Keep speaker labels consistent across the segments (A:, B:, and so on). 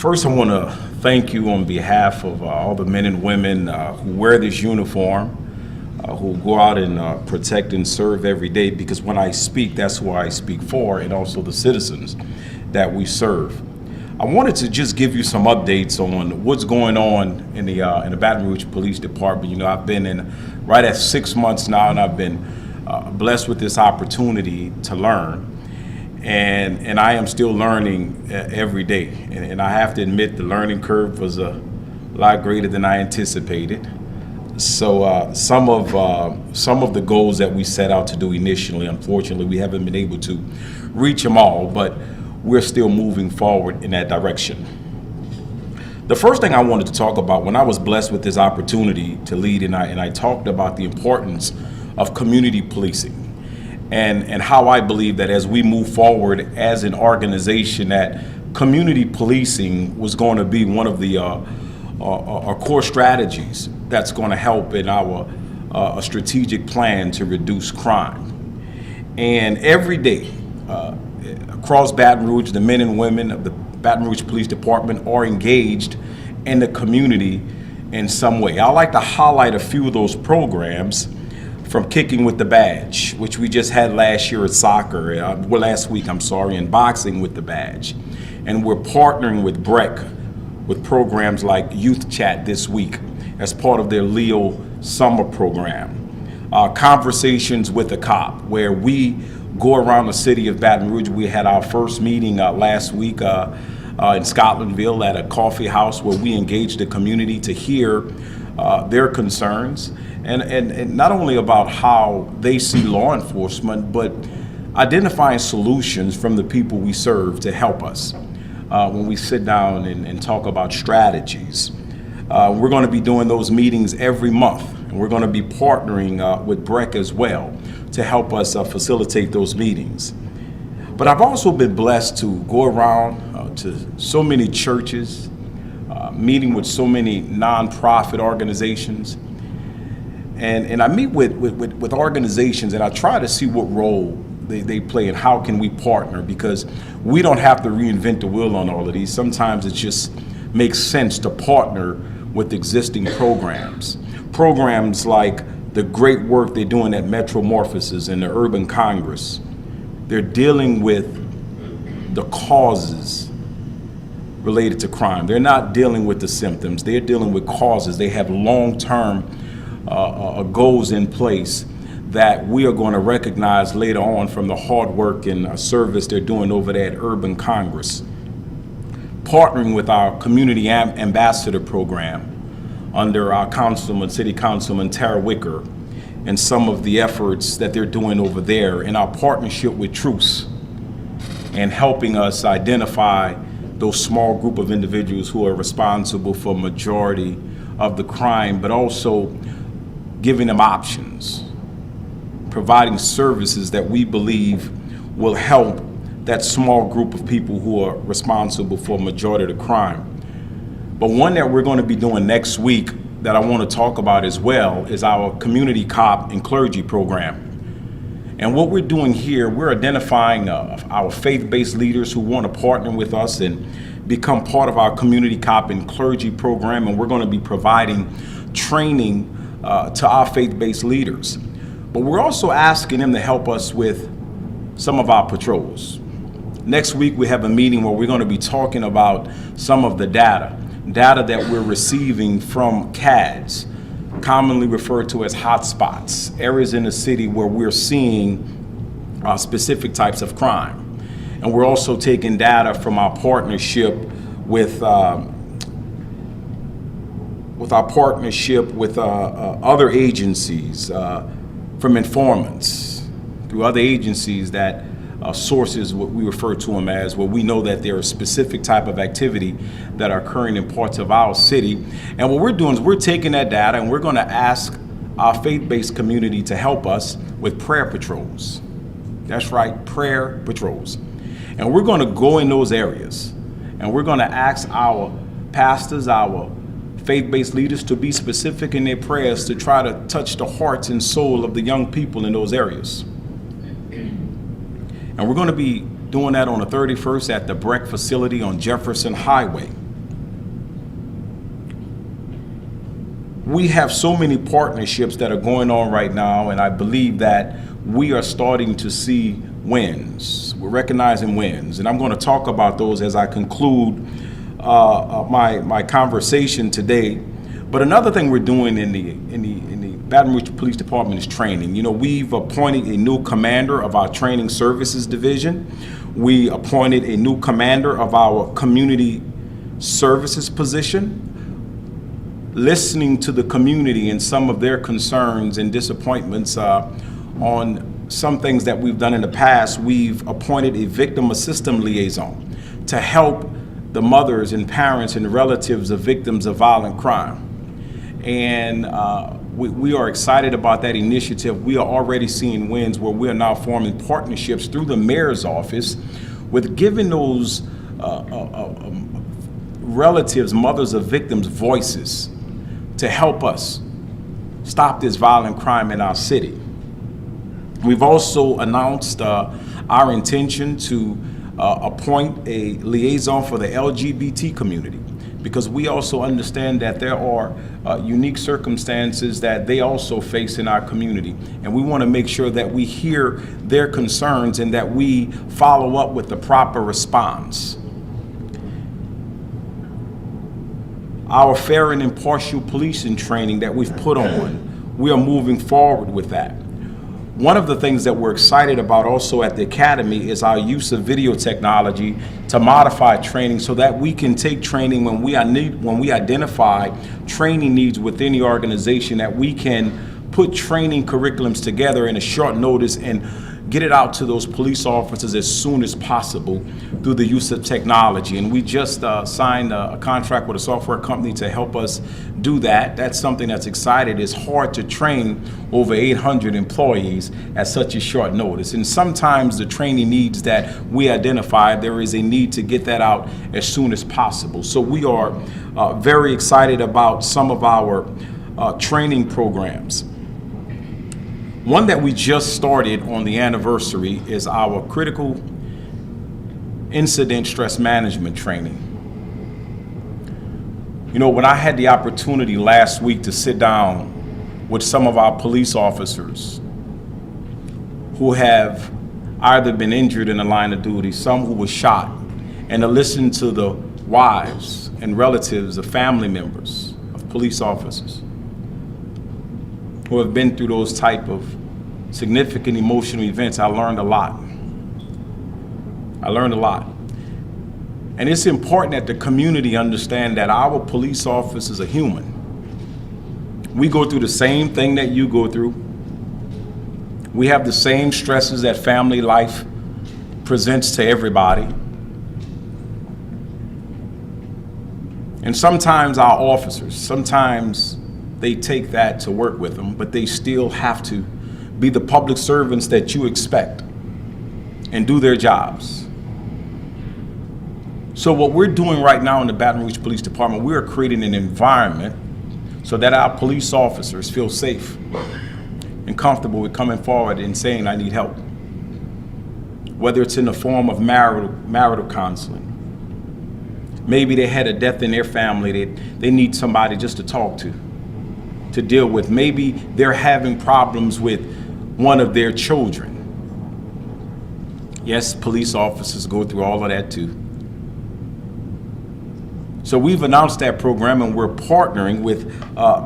A: First, I want to thank you on behalf of all the men and women who wear this uniform, who go out and protect and serve every day, because when I speak, that's who I speak for, and also the citizens that we serve. I wanted to just give you some updates on what's going on in the Baton Rouge Police Department. You know, I've been in right at 6 months now, and I've been blessed with this opportunity to learn. And I am still learning every day. And I have to admit, the learning curve was a lot greater than I anticipated. So some of the goals that we set out to do initially, unfortunately, we haven't been able to reach them all, but we're still moving forward in that direction. The first thing I wanted to talk about, when I was blessed with this opportunity to lead, and I talked about the importance of community policing, and how I believe that as we move forward as an organization, that community policing was going to be one of the our core strategies that's going to help in our strategic plan to reduce crime. And every day across Baton Rouge, the men and women of the Baton Rouge Police Department are engaged in the community in some way. I like to highlight a few of those programs, from Kicking with the Badge, which we just had last year at soccer, last week, and Boxing with the Badge. And we're partnering with BREC with programs like Youth Chat this week as part of their Leo summer program. Conversations with a Cop, where we go around the city of Baton Rouge. We had our first meeting last week in Scotlandville at a coffee house, where we engaged the community to hear their concerns, and not only about how they see law enforcement, but identifying solutions from the people we serve to help us when we sit down and talk about strategies. We're going to be doing those meetings every month, and we're going to be partnering with BREC as well to help us facilitate those meetings. But I've also been blessed to go around to so many churches, meeting with so many nonprofit organizations, and I meet with organizations, and I try to see what role they play and how can we partner, because we don't have to reinvent the wheel on all of these. Sometimes it just makes sense to partner with existing programs like the great work they're doing at Metromorphosis and the Urban Congress. They're dealing with the causes related to crime. They're not dealing with the symptoms. They're dealing with causes. They have long-term goals in place that we are going to recognize later on from the hard work and service they're doing over there at Urban Congress. Partnering with our Community Ambassador Program under our City Councilman Tara Wicker, and some of the efforts that they're doing over there, in our partnership with Truce, and helping us identify those small group of individuals who are responsible for majority of the crime, but also giving them options, providing services that we believe will help that small group of people who are responsible for majority of the crime. But one that we're going to be doing next week that I want to talk about as well is our Community Cop and Clergy program. And what we're doing here, we're identifying our faith-based leaders who want to partner with us and become part of our Community Cop and Clergy program, and we're going to be providing training to our faith-based leaders. But we're also asking them to help us with some of our patrols. Next week we have a meeting where we're going to be talking about some of the data that we're receiving from CADs, commonly referred to as hotspots, areas in the city where we're seeing specific types of crime. And we're also taking data from our partnership with other agencies, from informants, through other agencies that sources, what we refer to them as, where we know that there are specific type of activity that are occurring in parts of our city. And what we're doing is we're taking that data and we're going to ask our faith-based community to help us with prayer patrols. That's right, prayer patrols. And we're going to go in those areas and we're going to ask our pastors, our faith-based leaders, to be specific in their prayers to try to touch the hearts and soul of the young people in those areas. And we're going to be doing that on the 31st at the BREC facility on Jefferson Highway. we have so many partnerships that are going on right now, and I believe that we are starting to see wins. We're recognizing wins, and I'm going to talk about those as I conclude my conversation today. But another thing we're doing in the Baton Rouge Police Department is training. You know, we've appointed a new commander of our training services division. We appointed a new commander of our community services position. Listening to the community and some of their concerns and disappointments on some things that we've done in the past, we've appointed a victim assistance liaison to help the mothers and parents and relatives of victims of violent crime. And we are excited about that initiative. We are already seeing wins where we are now forming partnerships through the mayor's office with giving those relatives, mothers of victims, voices to help us stop this violent crime in our city. We've also announced our intention to appoint a liaison for the LGBT community, because we also understand that there are unique circumstances that they also face in our community. And we want to make sure that we hear their concerns and that we follow up with the proper response. Our fair and impartial policing training that we've put on, we are moving forward with that. One of the things that we're excited about also at the Academy is our use of video technology to modify training so that we can take training when we identify training needs within the organization, that we can put training curriculums together in a short notice and get it out to those police officers as soon as possible through the use of technology. And we just signed a contract with a software company to help us do that. That's something that's exciting. It's hard to train over 800 employees at such a short notice. And sometimes the training needs that we identify, there is a need to get that out as soon as possible. So we are very excited about some of our training programs. One that we just started on the anniversary is our critical incident stress management training. You know, when I had the opportunity last week to sit down with some of our police officers who have either been injured in the line of duty, some who were shot, and to listen to the wives and relatives of family members of police officers who have been through those type of significant emotional events, I learned a lot. And it's important that the community understand that our police officers are human. We go through the same thing that you go through. We have the same stresses that family life presents to everybody. And sometimes our officers, sometimes they take that to work with them, but they still have to be the public servants that you expect and do their jobs. So what we're doing right now in the Baton Rouge Police Department, we are creating an environment so that our police officers feel safe and comfortable with coming forward and saying, I need help. Whether it's in the form of marital counseling. Maybe they had a death in their family, they need somebody just to talk to deal with. Maybe they're having problems with one of their children. Yes, police officers go through all of that too. So we've announced that program, and we're partnering with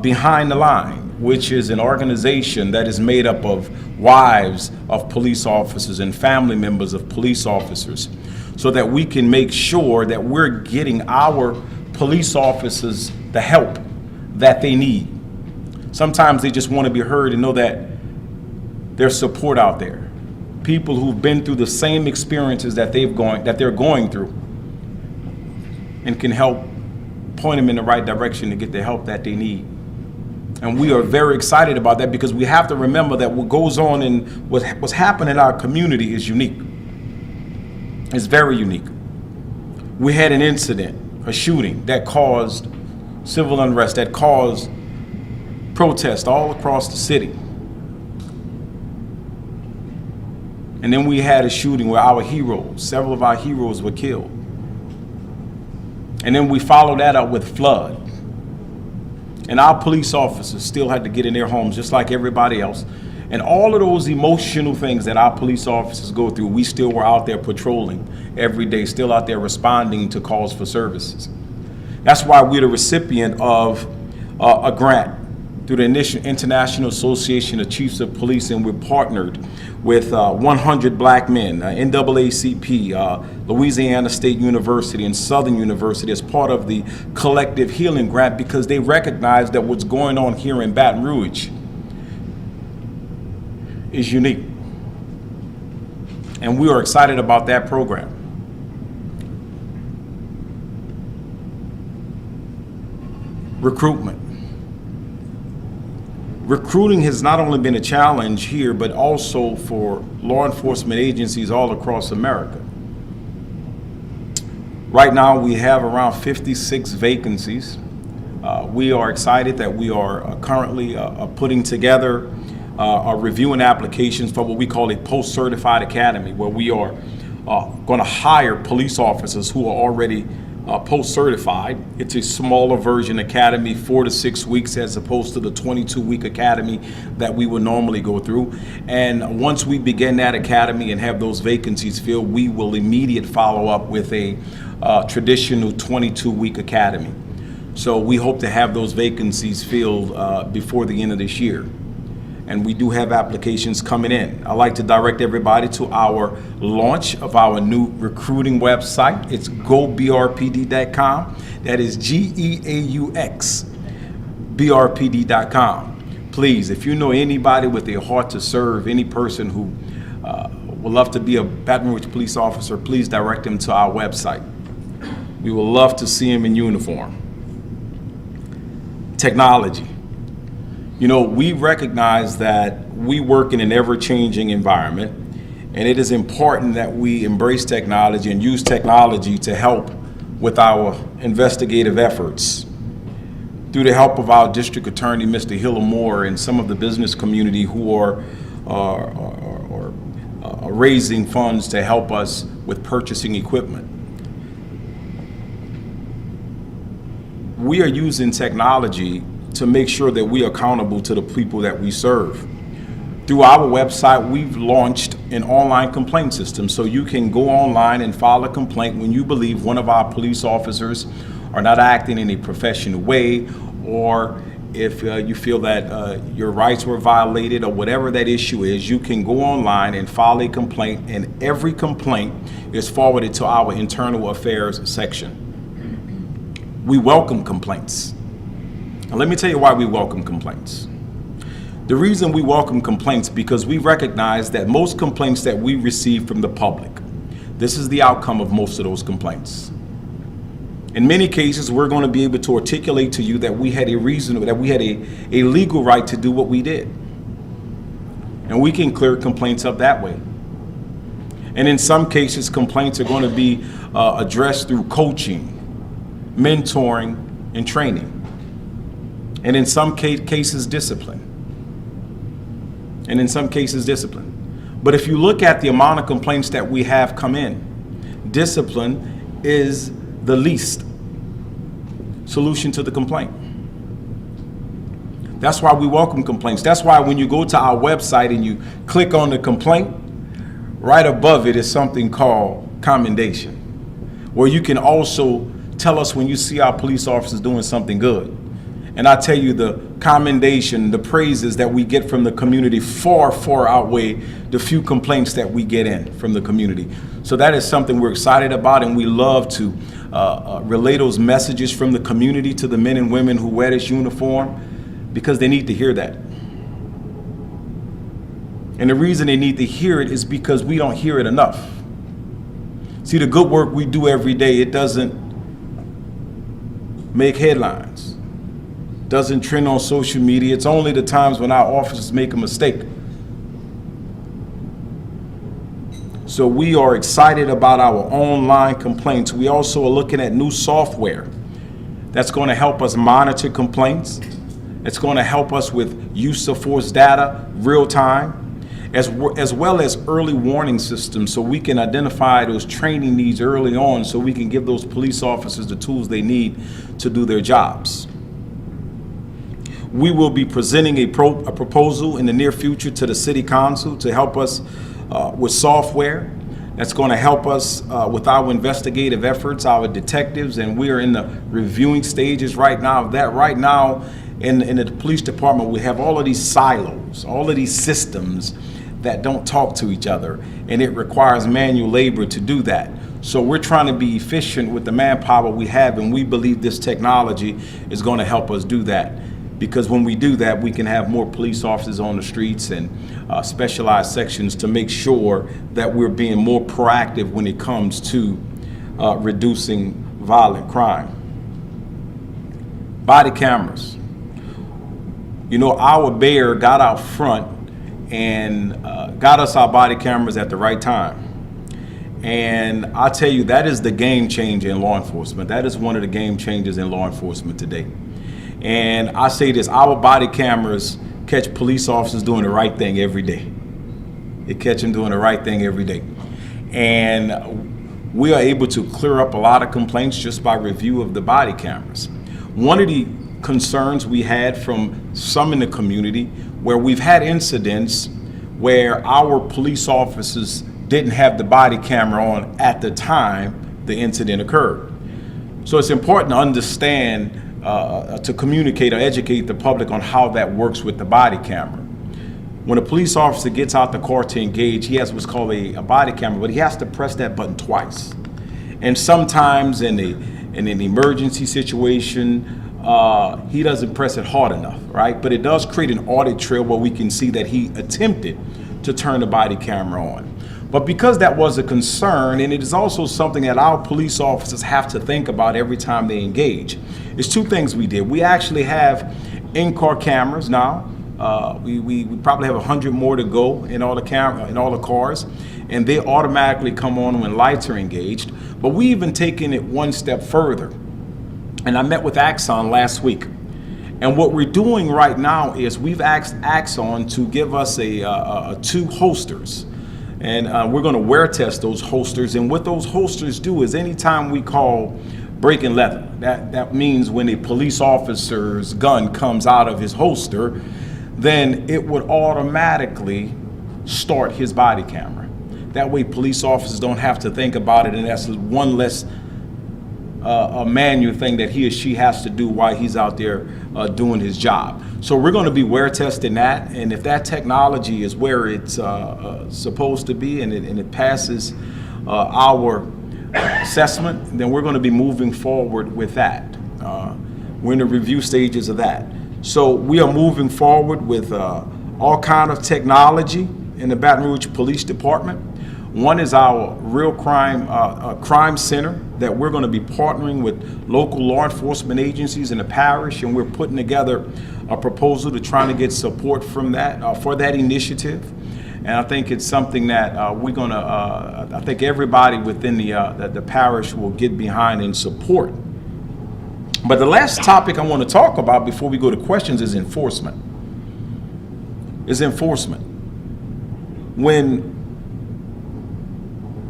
A: Behind the Line, which is an organization that is made up of wives of police officers and family members of police officers, so that we can make sure that we're getting our police officers the help that they need. Sometimes they just want to be heard and know that there's support out there. People who've been through the same experiences that they're going through, and can help point them in the right direction to get the help that they need. And we are very excited about that, because we have to remember that what goes on and what's happening in our community is unique. It's very unique. We had an incident, a shooting that caused civil unrest, that caused protests all across the city. And then we had a shooting where several of our heroes were killed. And then we followed that up with flood. And our police officers still had to get in their homes just like everybody else. And all of those emotional things that our police officers go through, we still were out there patrolling every day, still out there responding to calls for services. That's why we're the recipient of a grant through the International Association of Chiefs of Police, and we're partnered with 100 Black Men, NAACP, Louisiana State University, and Southern University as part of the Collective Healing Grant, because they recognize that what's going on here in Baton Rouge is unique. And we are excited about that program. Recruitment. Recruiting has not only been a challenge here, but also for law enforcement agencies all across America. Right now, we have around 56 vacancies. We are excited that we are currently putting together reviewing applications for what we call a post-certified academy, where we are going to hire police officers who are already post-certified. It's a smaller version academy, 4 to 6 weeks, as opposed to the 22-week academy that we would normally go through. And once we begin that academy and have those vacancies filled, we will immediately follow up with a traditional 22-week academy. So we hope to have those vacancies filled before the end of this year. And we do have applications coming in. I'd like to direct everybody to our launch of our new recruiting website. It's gobrpd.com. That is GEAUX, brpd.com. Please, if you know anybody with a heart to serve, any person who would love to be a Baton Rouge police officer, please direct them to our website. We would love to see them in uniform. Technology. You know, we recognize that we work in an ever-changing environment, and it is important that we embrace technology and use technology to help with our investigative efforts. Through the help of our district attorney, Mr. Hiller Moore, and some of the business community who are raising funds to help us with purchasing equipment. We are using technology to make sure that we are accountable to the people that we serve. Through our website, we've launched an online complaint system, so you can go online and file a complaint when you believe one of our police officers are not acting in a professional way, or if you feel that your rights were violated, or whatever that issue is. You can go online and file a complaint, and every complaint is forwarded to our internal affairs section. We welcome complaints. Now, let me tell you why we welcome complaints. The reason we welcome complaints because we recognize that most complaints that we receive from the public, this is the outcome of most of those complaints. In many cases, we're going to be able to articulate to you that we had a reason, that we had a legal right to do what we did. And we can clear complaints up that way. And in some cases, complaints are going to be addressed through coaching, mentoring, and training. And in some cases, discipline. And in some cases, discipline. But if you look at the amount of complaints that we have come in, discipline is the least solution to the complaint. That's why we welcome complaints. That's why when you go to our website and you click on the complaint, right above it is something called commendation, where you can also tell us when you see our police officers doing something good. And I tell you, the commendation, the praises that we get from the community far, far outweigh the few complaints that we get in from the community. So that is something we're excited about, and we love to relay those messages from the community to the men and women who wear this uniform, because they need to hear that. And the reason they need to hear it is because we don't hear it enough. See, the good work we do every day, it doesn't make headlines. Doesn't trend on social media. It's only the times when our officers make a mistake. So we are excited about our online complaints. We also are looking at new software that's going to help us monitor complaints. It's going to help us with use of force data real time, as well as early warning systems, so we can identify those training needs early on, so we can give those police officers the tools they need to do their jobs. We will be presenting a proposal in the near future to the City Council to help us with software that's going to help us with our investigative efforts, our detectives, and we are in the reviewing stages right now of that. Right now in the police department, we have all of these silos, all of these systems that don't talk to each other, and it requires manual labor to do that. So we're trying to be efficient with the manpower we have, and we believe this technology is going to help us do that. Because when we do that, we can have more police officers on the streets and specialized sections to make sure that we're being more proactive when it comes to reducing violent crime. Body cameras. You know, our mayor got out front and got us our body cameras at the right time. And I tell you, that is the game changer in law enforcement. That is one of the game changers in law enforcement today. And I say this, our body cameras catch police officers doing the right thing every day. They catch them doing the right thing every day. And we are able to clear up a lot of complaints just by review of the body cameras. One of the concerns we had from some in the community where we've had incidents where our police officers didn't have the body camera on at the time the incident occurred. So it's important to understand to communicate or educate the public on how that works with the body camera. When a police officer gets out the car to engage, he has what's called a body camera, but he has to press that button twice. And sometimes in an emergency situation, he doesn't press it hard enough, right? But it does create an audit trail where we can see that he attempted to turn the body camera on. But because that was a concern, and it is also something that our police officers have to think about every time they engage, it's two things we did. We actually have in-car cameras now. We probably have 100 more to go in all the cars, and they automatically come on when lights are engaged. But we even taken it one step further. And I met with Axon last week. And what we're doing right now is we've asked Axon to give us two holsters. And we're going to wear test those holsters. And what those holsters do is anytime we call breaking leather, that means when a police officer's gun comes out of his holster, then it would automatically start his body camera. That way police officers don't have to think about it, and that's one less a manual thing that he or she has to do while he's out there doing his job. So we're going to be wear testing that, and if that technology is where it's supposed to be and it passes our assessment, then we're going to be moving forward with that. We're in the review stages of that. So we are moving forward with all kind of technology in the Baton Rouge Police Department. One is our real crime center that we're going to be partnering with local law enforcement agencies in the parish, and we're putting together a proposal to try to get support from that for that initiative. And I think it's something that I think everybody within the parish will get behind and support. But the last topic I want to talk about before we go to questions is enforcement.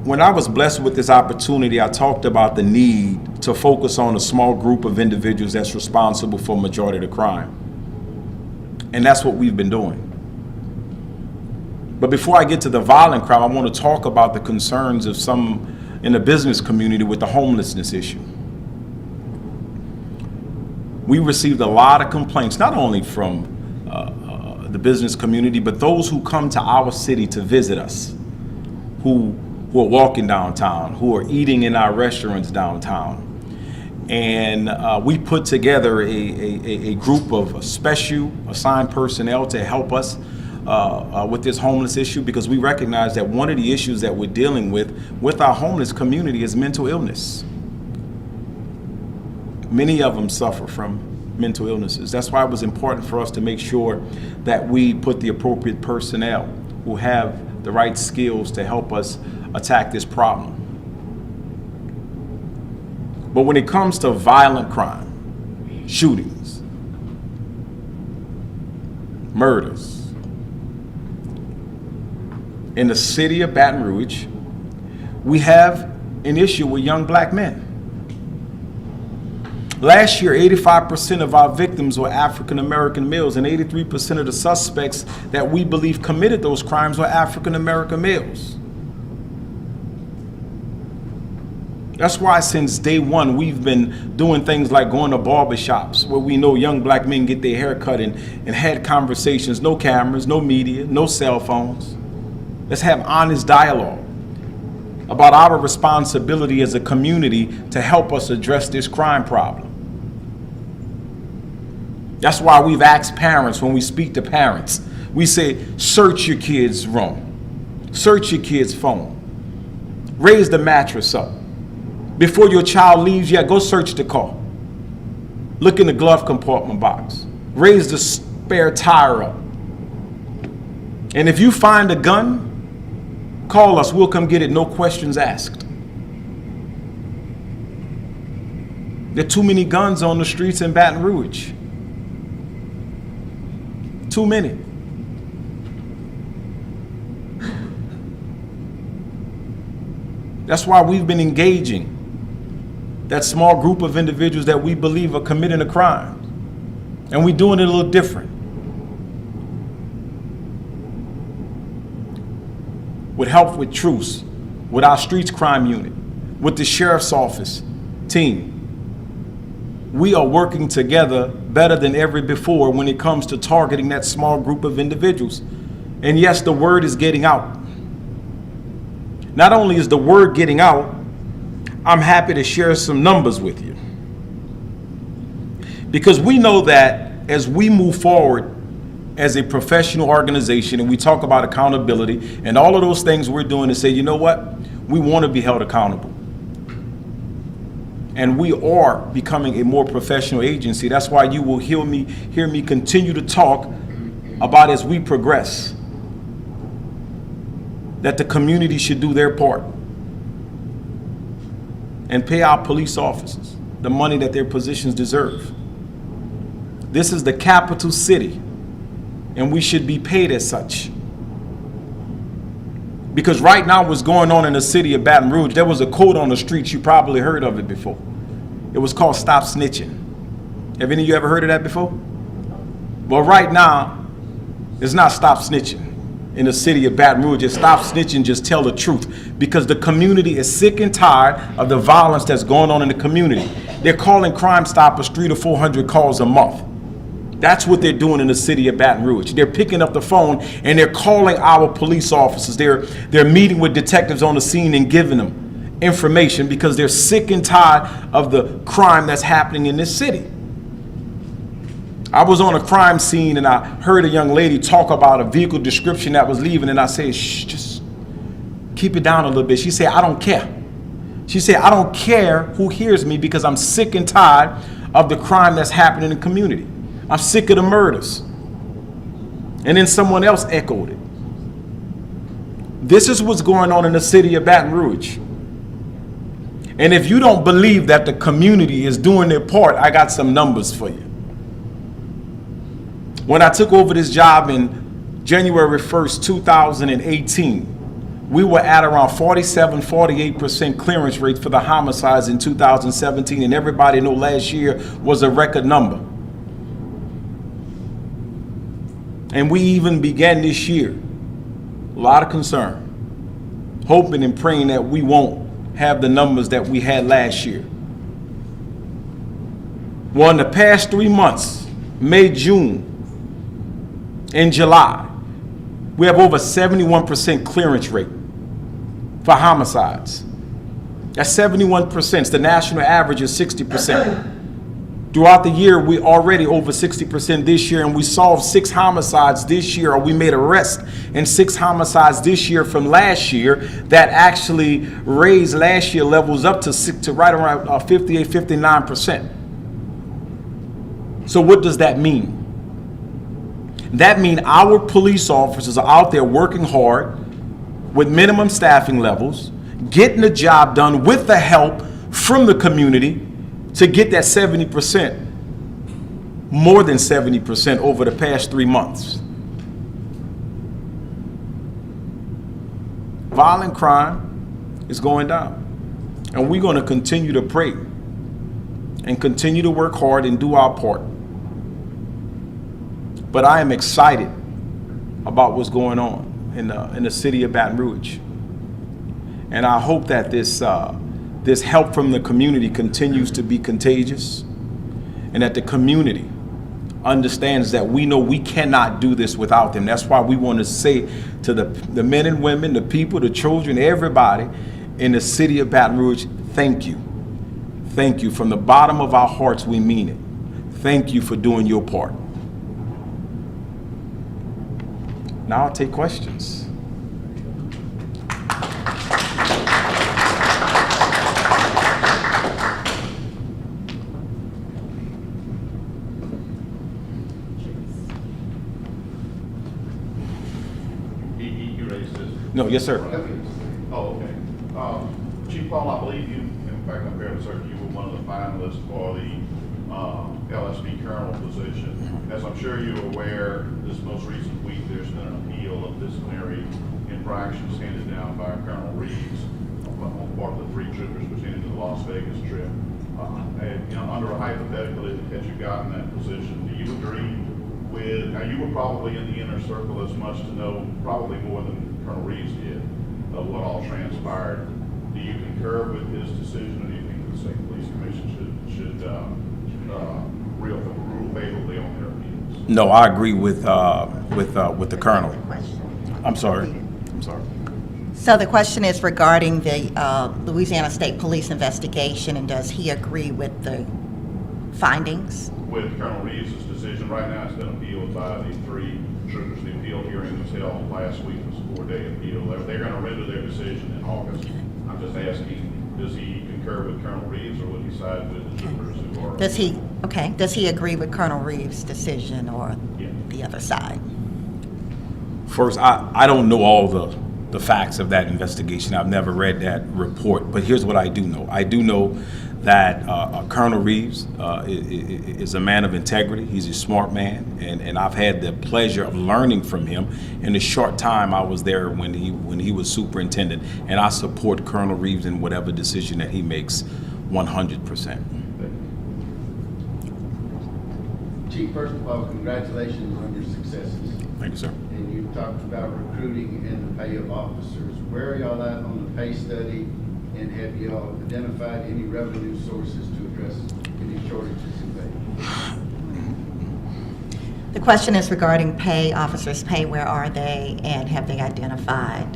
A: When I was blessed with this opportunity, I talked about the need to focus on a small group of individuals that's responsible for majority of the crime. And that's what we've been doing. But before I get to the violent crime, I want to talk about the concerns of some in the business community with the homelessness issue. We received a lot of complaints, not only from the business community, but those who come to our city to visit us, who are walking downtown, who are eating in our restaurants downtown. And we put together a group of special assigned personnel to help us with this homeless issue, because we recognize that one of the issues that we're dealing with our homeless community is mental illness. Many of them suffer from mental illnesses. That's why it was important for us to make sure that we put the appropriate personnel who have the right skills to help us attack this problem. But when it comes to violent crime, shootings, murders, in the city of Baton Rouge, we have an issue with young black men. Last year, 85% of our victims were African American males, and 83% of the suspects that we believe committed those crimes were African American males. That's why since day one, we've been doing things like going to barbershops where we know young black men get their hair cut and had conversations, no cameras, no media, no cell phones. Let's have honest dialogue about our responsibility as a community to help us address this crime problem. That's why we've asked parents, when we speak to parents, we say, search your kid's room, search your kid's phone, raise the mattress up. Before your child leaves, go search the car. Look in the glove compartment box. Raise the spare tire up. And if you find a gun, call us. We'll come get it. No questions asked. There are too many guns on the streets in Baton Rouge. Too many. That's why we've been engaging that small group of individuals that we believe are committing a crime. And we're doing it a little different. With help with Truce, with our streets crime unit, with the sheriff's office team. We are working together better than ever before when it comes to targeting that small group of individuals. And yes, the word is getting out. Not only is the word getting out, I'm happy to share some numbers with you. Because we know that as we move forward as a professional organization and we talk about accountability and all of those things we're doing to say, you know what? We want to be held accountable. And we are becoming a more professional agency. That's why you will hear me continue to talk about as we progress, that the community should do their part and pay our police officers the money that their positions deserve. This is the capital city, and we should be paid as such. Because right now what's going on in the city of Baton Rouge, there was a quote on the streets, you probably heard of it before. It was called Stop Snitching. Have any of you ever heard of that before? Well, right now, it's not Stop Snitching in the city of Baton Rouge. It's Stop Snitching, just tell the truth. Because the community is sick and tired of the violence that's going on in the community. They're calling Crime Stoppers 300 to 400 calls a month. That's what they're doing in the city of Baton Rouge. They're picking up the phone and they're calling our police officers. They're meeting with detectives on the scene and giving them information because they're sick and tired of the crime that's happening in this city. I was on a crime scene and I heard a young lady talk about a vehicle description that was leaving, and I said, shh, just keep it down a little bit. She said, I don't care. She said, I don't care who hears me because I'm sick and tired of the crime that's happening in the community. I'm sick of the murders. And then someone else echoed it. This is what's going on in the city of Baton Rouge. And if you don't believe that the community is doing their part, I got some numbers for you. When I took over this job in January 1st, 2018, we were at around 48% clearance rates for the homicides in 2017, and everybody know last year was a record number. And we even began this year, a lot of concern, hoping and praying that we won't have the numbers that we had last year. Well, in the past 3 months, May, June, and July, we have over 71% clearance rate for homicides. That's 71%. The national average is 60%. Throughout the year, we already over 60% this year, and we solved 6 homicides this year, or we made arrests in 6 homicides this year from last year that actually raised last year levels up to right around 58, 59%. So what does that mean? That means our police officers are out there working hard with minimum staffing levels, getting the job done with the help from the community to get that 70%, more than 70% over the past 3 months. Violent crime is going down. And we're going to continue to pray and continue to work hard and do our part. But I am excited about what's going on in the city of Baton Rouge. And I hope that this help from the community continues to be contagious, and that the community understands that we know we cannot do this without them. That's why we want to say to the men and women, the people, the children, everybody in the city of Baton Rouge, thank you. Thank you. From the bottom of our hearts, we mean it. Thank you for doing your part. Now I'll take questions.
B: You raised this?
A: No, yes, sir.
B: Oh, okay. Chief Paul, I believe you, in fact, I'm fairly certain you were one of the finalists for the LSP Colonel position. As I'm sure you're aware, this most recent week, there's been an appeal of disciplinary infractions handed down by Colonel Reeves on part of the 3 troopers pertaining to the Las Vegas trip. And, under a hypothetical, had you gotten that position, do you agree with, now you were probably in the inner circle as much to know, probably more than Colonel Reeves did, of what all transpired. Do you concur with his decision, or do you think the State Police Commission should rule favorably on their appeals?
A: No, I agree with the Colonel. I'm sorry.
C: So the question is regarding the Louisiana State Police investigation, and does he agree with the findings?
B: With Colonel Reeves' decision, right now it's been appealed by the 3 troopers. The appeal hearing was held last week. It was a 4-day appeal. They're going to render their decision in August. I'm just asking, does he concur with Colonel Reeves, or would he side with the troopers who are?
C: Does he agree with Colonel Reeves' decision, or the other side?
A: First, I don't know all the facts of that investigation. I've never read that report, but here's what I do know. I do know that Colonel Reeves is a man of integrity. He's a smart man, and I've had the pleasure of learning from him in the short time I was there when he was superintendent, and I support Colonel Reeves in whatever decision that he makes 100%.
D: Chief, first of all, congratulations on your successes.
A: Thank you, sir.
D: And you talked about recruiting and the pay of officers. Where are y'all at on the pay study? And have y'all identified any revenue sources to address any shortages in pay?
C: The question is regarding pay, officers' pay. Where are they, and have they identified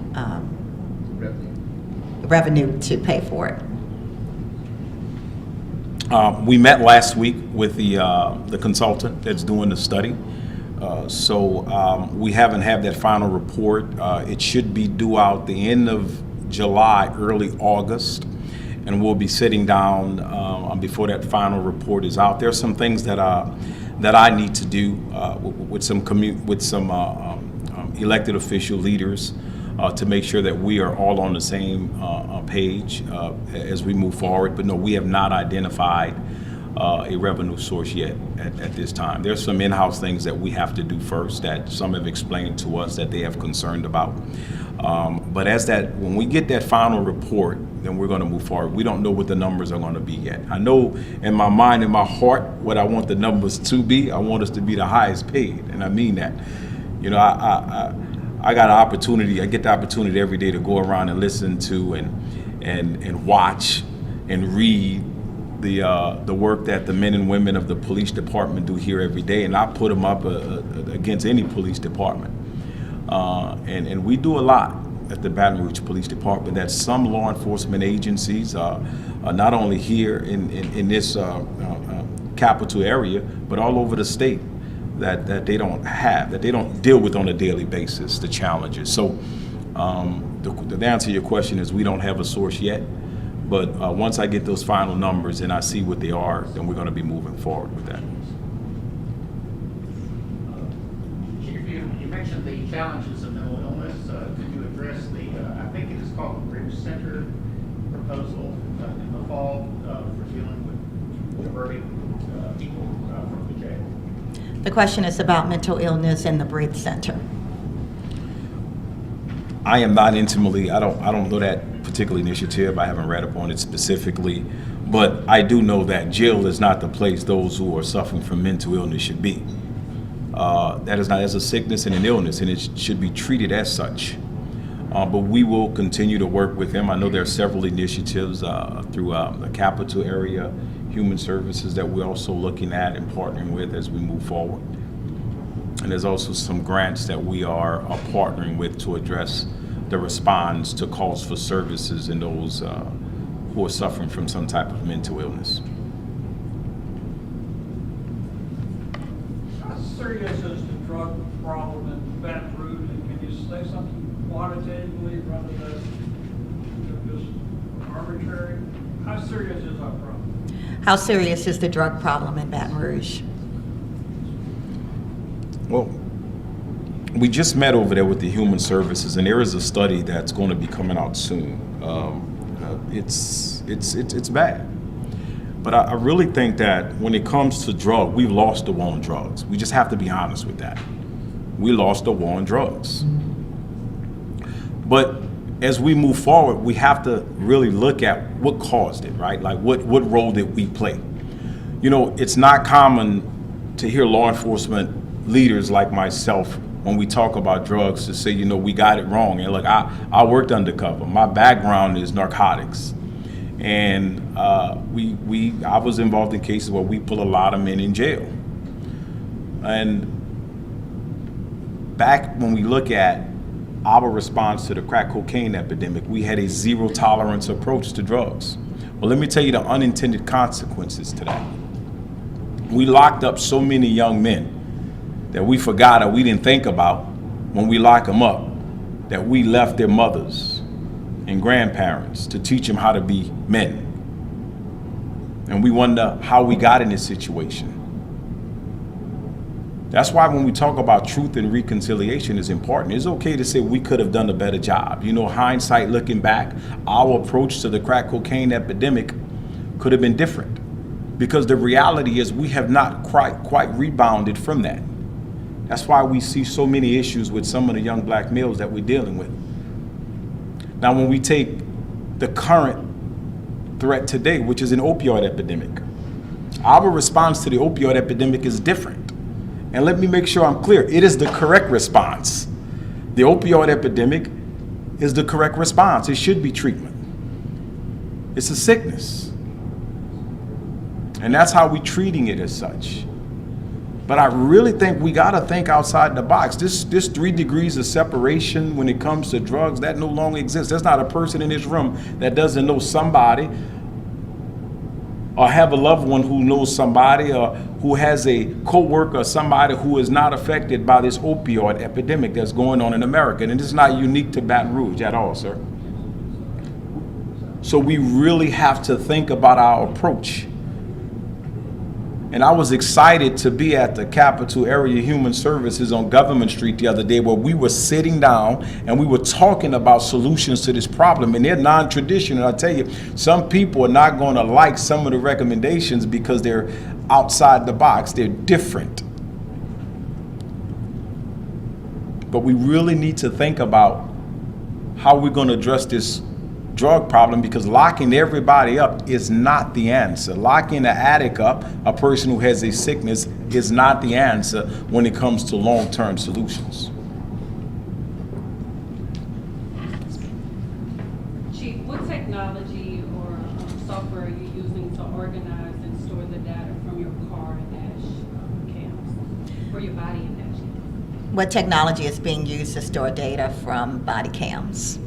C: revenue to pay for it?
A: We met last week with the consultant that's doing the study. So we haven't had that final report. It should be due out the end of July, early August, and we'll be sitting down before that final report is out. There are some things that I need to do with some elected official leaders to make sure that we are all on the same page as we move forward. But no, we have not identified a revenue source yet at this time. There's some in-house things that we have to do first that some have explained to us that they have concerned about. But when we get that final report, then we're going to move forward. We don't know what the numbers are going to be yet. I know in my mind, in my heart, what I want the numbers to be. I want us to be the highest paid, and I mean that. You know, I got an opportunity. I get the opportunity every day to go around and listen to and watch and read the work that the men and women of the police department do here every day, and I put them up against any police department. And we do a lot at the Baton Rouge Police Department that some law enforcement agencies, not only here in this capital area, but all over the state, that they don't have, that they don't deal with on a daily basis, the challenges. So the answer to your question is we don't have a source yet, but once I get those final numbers and I see what they are, then we're going to be moving forward with that.
E: You mentioned the challenges of mental illness. Could you address I think it is called the Bridge Center proposal in the fall for dealing with diverting people from the jail?
C: The question is about mental illness and the Bridge Center.
A: I am not intimately, I don't know that particular initiative. I haven't read up on it specifically. But I do know that jail is not the place those who are suffering from mental illness should be. That is not as a sickness and an illness, and it should be treated as such. But we will continue to work with them. I know there are several initiatives through the capital area human services that we're also looking at and partnering with as we move forward. And there's also some grants that we are partnering with to address the response to calls for services in those who are suffering from some type of mental illness.
F: How serious is the drug problem in Baton Rouge? And can you say something quantitatively rather than just arbitrary? How serious is our problem?
C: How serious is the drug problem in Baton Rouge?
A: Well, we just met over there with the Human Services, and there is a study that's going to be coming out soon. It's bad. But I really think that when it comes to drugs, we've lost the war on drugs. We just have to be honest with that. We lost the war on drugs. But as we move forward, we have to really look at what caused it, right? Like what role did we play? You know, it's not common to hear law enforcement leaders like myself when we talk about drugs to say, you know, we got it wrong. And look, I worked undercover. My background is narcotics. And I was involved in cases where we put a lot of men in jail. And back when we look at our response to the crack cocaine epidemic, we had a zero tolerance approach to drugs. Well, let me tell you the unintended consequences to that. We locked up so many young men that we forgot or we didn't think about when we lock them up, that we left their mothers and grandparents to teach them how to be men. And we wonder how we got in this situation. That's why when we talk about truth and reconciliation is important. It's okay to say we could have done a better job. You know, hindsight looking back, our approach to the crack cocaine epidemic could have been different, because the reality is we have not quite rebounded from that. That's why we see so many issues with some of the young black males that we're dealing with. Now, when we take the current threat today, which is an opioid epidemic, our response to the opioid epidemic is different. And let me make sure I'm clear. It is the correct response. The opioid epidemic is the correct response. It should be treatment. It's a sickness. And that's how we're treating it as such. But I really think we got to think outside the box. This 3 degrees of separation when it comes to drugs, that no longer exists. There's not a person in this room that doesn't know somebody or have a loved one who knows somebody or who has a co-worker or somebody who is not affected by this opioid epidemic that's going on in America. And it's not unique to Baton Rouge at all, sir. So we really have to think about our approach. And I was excited to be at the Capital Area Human Services on Government Street the other day, where we were sitting down and we were talking about solutions to this problem. And they're non-traditional. I tell you, some people are not going to like some of the recommendations because they're outside the box. They're different. But we really need to think about how we're going to address this drug problem, because locking everybody up is not the answer. Locking an addict up, a person who has a sickness, is not the answer when it comes to long-term solutions.
G: Chief, what technology or software are you using to organize and store the data from your car and dash cams, or your body and dash cams?
C: What technology is being used to store data from body cams?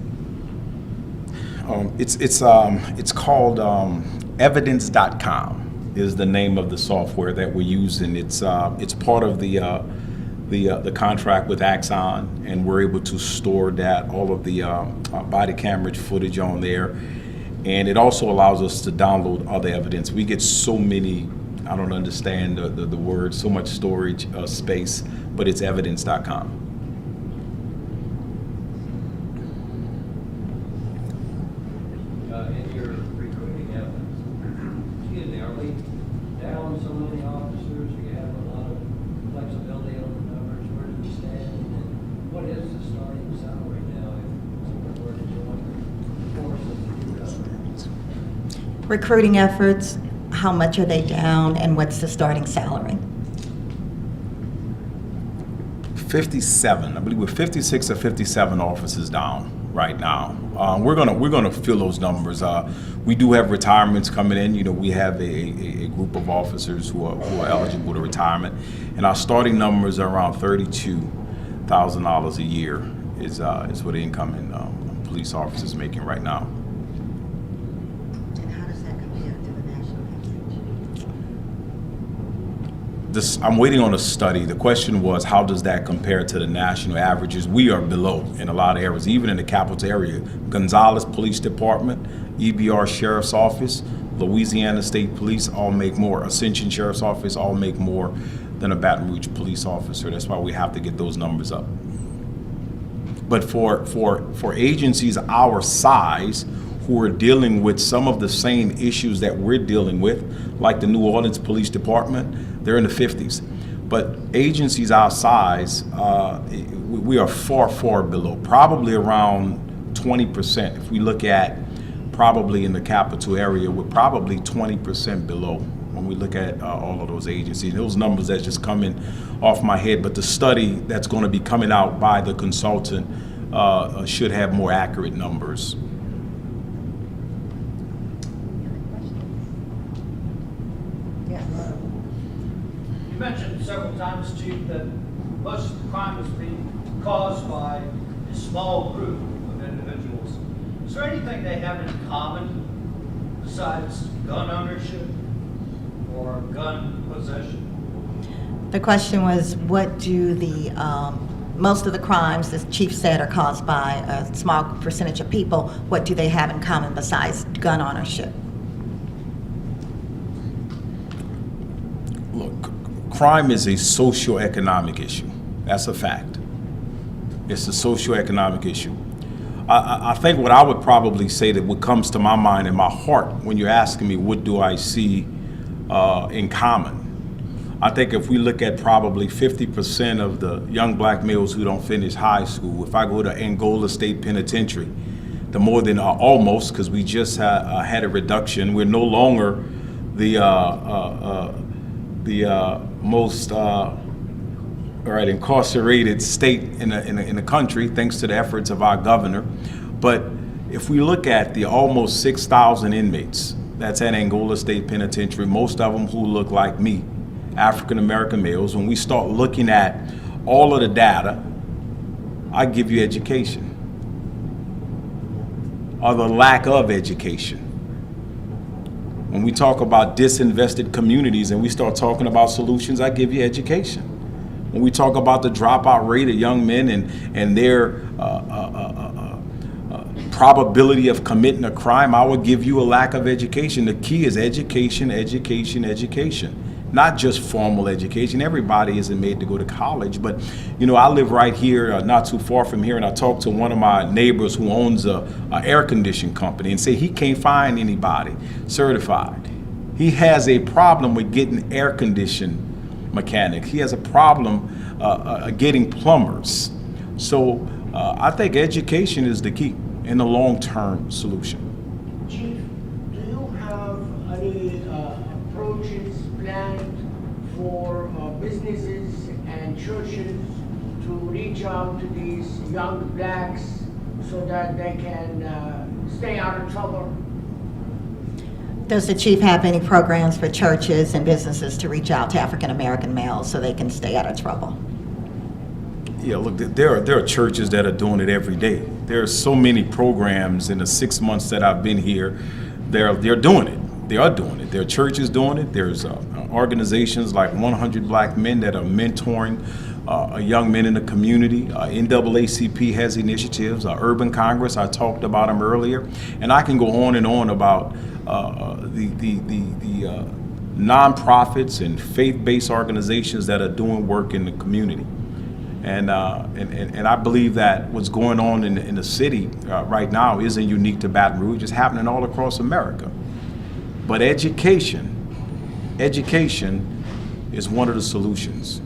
A: It's called evidence.com is the name of the software that we're using. It's part of the contract with Axon, and we're able to store all of the body camera footage on there. And it also allows us to download other evidence. We get so many, I don't understand the word, so much storage space, but it's evidence.com.
H: In your recruiting efforts, excuse me, are we down so many officers? Do you have a lot of flexibility on the numbers? Where do we stand? And what is the starting salary now if someone were to join the force of the new government?
C: Recruiting efforts, how much are they down, and what's the starting salary?
A: 57, I believe we're 56 or 57 officers down right now. We're gonna fill those numbers. We do have retirements coming in. You know, we have a group of officers who are eligible to retirement, and our starting numbers are around $32,000 a year is what the incoming police officers making right now.
C: And how does that compare to the national average?
A: I'm waiting on a study. The question was, how does that compare to the national averages? We are below in a lot of areas, even in the capital area. Gonzales Police Department, EBR Sheriff's Office, Louisiana State Police all make more. Ascension Sheriff's Office all make more than a Baton Rouge police officer. That's why we have to get those numbers up. But for agencies our size who are dealing with some of the same issues that we're dealing with, like the New Orleans Police Department, they're in the 50s. But agencies our size, we are far, far below, probably around 20%. If we look at probably in the capital area, we're probably 20% below when we look at all of those agencies. Those numbers that's just coming off my head, but the study that's going to be coming out by the consultant should have more accurate numbers.
C: Yes.
I: You mentioned several times, Chief, that most of the crime is being caused by a small group of individuals. Is there anything they have in common besides gun ownership or gun possession?
C: The question was, what do the, most of the crimes, the chief said, are caused by a small percentage of people. What do they have in common besides gun ownership?
A: Look, crime is a socioeconomic issue. That's a fact. It's a socioeconomic issue. I think what I would probably say that what comes to my mind and my heart when you're asking me what do I see in common, I think if we look at probably 50% of the young black males who don't finish high school, if I go to Angola State Penitentiary, the more than almost, because we just had a reduction, we're no longer the most incarcerated state in the country, thanks to the efforts of our governor. But if we look at the almost 6,000 inmates that's at Angola State Penitentiary, most of them who look like me, African American males, when we start looking at all of the data, I give you education, or the lack of education. When we talk about disinvested communities and we start talking about solutions, I give you education. When we talk about the dropout rate of young men and their probability of committing a crime, I would give you a lack of education. The key is education, education, education. Not just formal education. Everybody isn't made to go to college, but you know, I live right here, not too far from here, and I talked to one of my neighbors who owns a air conditioning company and say he can't find anybody certified. He has a problem with getting air conditioning mechanics. He has a problem getting plumbers. So I think education is the key in the long-term solution.
J: Chief, do you have any approaches planned for businesses and churches to reach out to these young blacks so that they can stay out of trouble?
C: Does the chief have any programs for churches and businesses to reach out to African American males so they can stay out of trouble?
A: Yeah, look, there are churches that are doing it every day. There are so many programs in the 6 months that I've been here. They're doing it. They are doing it. There are churches doing it. There's organizations like 100 Black Men that are mentoring young men in the community. NAACP has initiatives. Urban Congress, I talked about them earlier, and I can go on and on about the nonprofits and faith-based organizations that are doing work in the community. And I believe that what's going on in the city right now isn't unique to Baton Rouge. It's happening all across America. But education is one of the solutions.